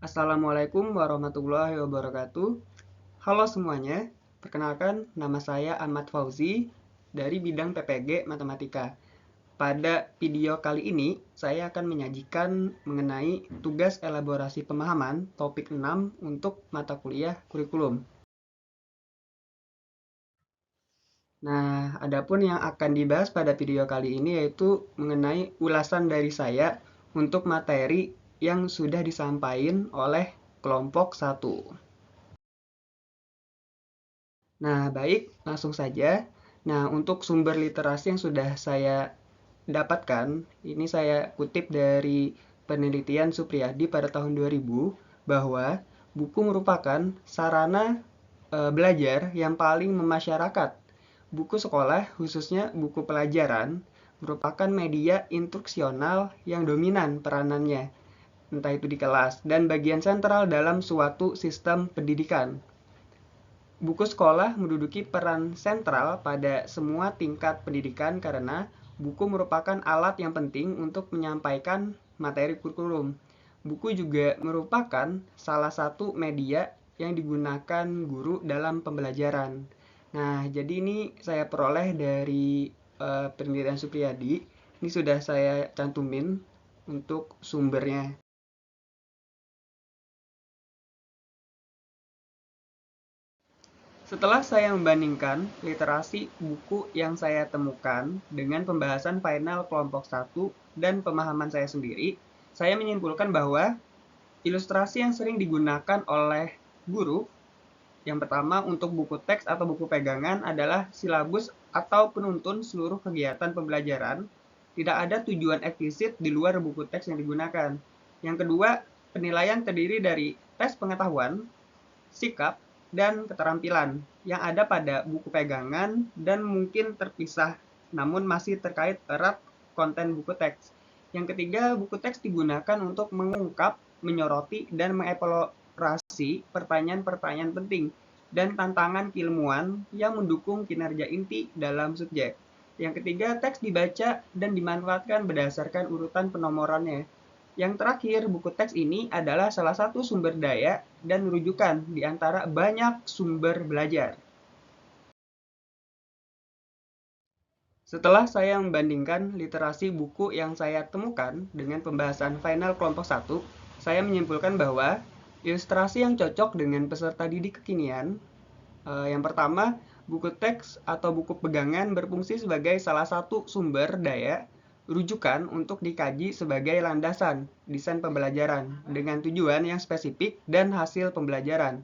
Assalamualaikum warahmatullahi wabarakatuh. Halo semuanya, perkenalkan nama saya Ahmad Fauzi dari bidang PPG Matematika. Pada video kali ini, saya akan menyajikan mengenai tugas elaborasi pemahaman topik 6 untuk mata kuliah kurikulum. Nah, adapun yang akan dibahas pada video kali ini yaitu mengenai ulasan dari saya untuk materi yang sudah disampaikan oleh kelompok 1. Nah, baik, langsung saja. Nah, untuk sumber literasi yang sudah saya dapatkan, ini saya kutip dari penelitian Supriyadi pada tahun 2000, bahwa buku merupakan sarana belajar yang paling memasyarakat. Buku sekolah, khususnya buku pelajaran, merupakan media instruksional yang dominan peranannya, entah itu di kelas, dan bagian sentral dalam suatu sistem pendidikan. Buku sekolah menduduki peran sentral pada semua tingkat pendidikan karena buku merupakan alat yang penting untuk menyampaikan materi kurikulum. Buku juga merupakan salah satu media yang digunakan guru dalam pembelajaran. Nah, jadi ini saya peroleh dari penelitian Supriyadi. Ini sudah saya cantumin untuk sumbernya. Setelah saya membandingkan literasi buku yang saya temukan dengan pembahasan final kelompok 1 dan pemahaman saya sendiri, saya menyimpulkan bahwa ilustrasi yang sering digunakan oleh guru, yang pertama untuk buku teks atau buku pegangan adalah silabus atau penuntun seluruh kegiatan pembelajaran. Tidak ada tujuan eksplisit di luar buku teks yang digunakan. Yang kedua, penilaian terdiri dari tes pengetahuan, sikap, dan keterampilan yang ada pada buku pegangan dan mungkin terpisah namun masih terkait erat konten buku teks. Yang ketiga, buku teks digunakan untuk mengungkap, menyoroti, dan mengeksplorasi pertanyaan-pertanyaan penting dan tantangan keilmuan yang mendukung kinerja inti dalam subjek. Yang ketiga, teks dibaca dan dimanfaatkan berdasarkan urutan penomorannya. Yang terakhir, buku teks ini adalah salah satu sumber daya dan rujukan di antara banyak sumber belajar. Setelah saya membandingkan literasi buku yang saya temukan dengan pembahasan final kelompok 1, saya menyimpulkan bahwa ilustrasi yang cocok dengan peserta didik kekinian, yang pertama, buku teks atau buku pegangan berfungsi sebagai salah satu sumber daya rujukan untuk dikaji sebagai landasan desain pembelajaran dengan tujuan yang spesifik dan hasil pembelajaran.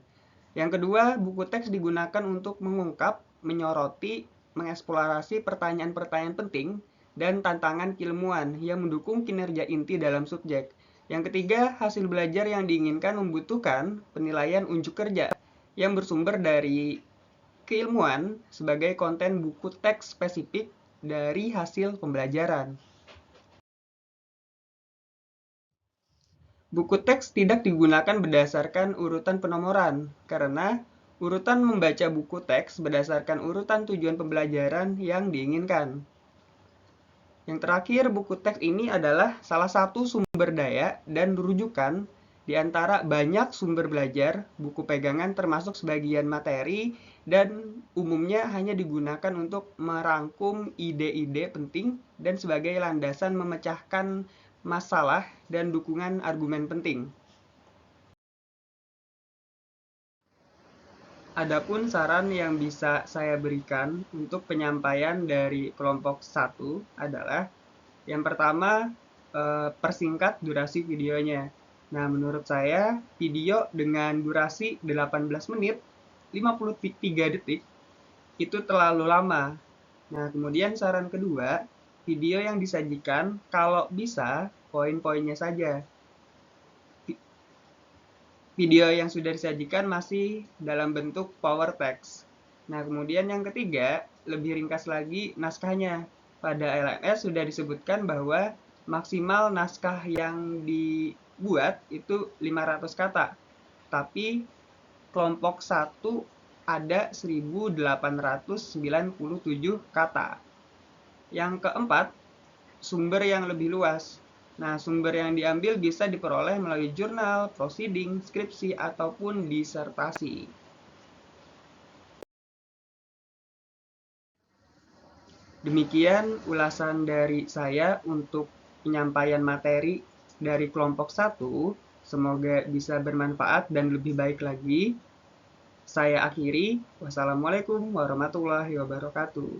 Yang kedua, buku teks digunakan untuk mengungkap, menyoroti, mengeksplorasi pertanyaan-pertanyaan penting dan tantangan keilmuan yang mendukung kinerja inti dalam subjek. Yang ketiga, hasil belajar yang diinginkan membutuhkan penilaian unjuk kerja yang bersumber dari keilmuan sebagai konten buku teks spesifik dari hasil pembelajaran. Buku teks tidak digunakan berdasarkan urutan penomoran, karena urutan membaca buku teks berdasarkan urutan tujuan pembelajaran yang diinginkan. Yang terakhir, buku teks ini adalah salah satu sumber daya dan rujukan di antara banyak sumber belajar, buku pegangan termasuk sebagian materi, dan umumnya hanya digunakan untuk merangkum ide-ide penting dan sebagai landasan memecahkan masalah dan dukungan argumen penting. Adapun saran yang bisa saya berikan untuk penyampaian dari kelompok 1 adalah yang pertama, persingkat durasi videonya. Nah, menurut saya video dengan durasi 18 menit 53 detik itu terlalu lama. Nah, kemudian saran kedua, video yang disajikan kalau bisa poin-poinnya saja. Video yang sudah disajikan masih dalam bentuk power text. Nah, kemudian yang ketiga, lebih ringkas lagi naskahnya. Pada LMS sudah disebutkan bahwa maksimal naskah yang dibuat itu 500 kata. Tapi kelompok 1 ada 1897 kata. Yang keempat, sumber yang lebih luas. Nah, sumber yang diambil bisa diperoleh melalui jurnal, proceeding, skripsi, ataupun disertasi. Demikian ulasan dari saya untuk penyampaian materi dari kelompok 1. Semoga bisa bermanfaat dan lebih baik lagi. Saya akhiri. Wassalamualaikum warahmatullahi wabarakatuh.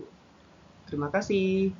Terima kasih.